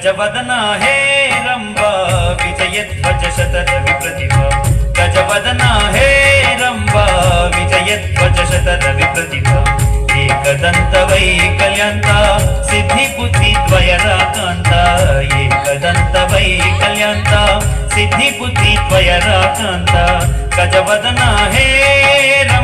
गजवदना हे रंबा विजयध्वज शतरवि प्रतिभा गजवदना हे रंबा विजयध्वज शतरवि प्रतिभा एकदंत वैकल्यंत सिद्धि बुद्धि द्वयराकांत एकदंत वैकल्यंत सिद्धि बुद्धि द्वयराकांत गजवदना हे रंबा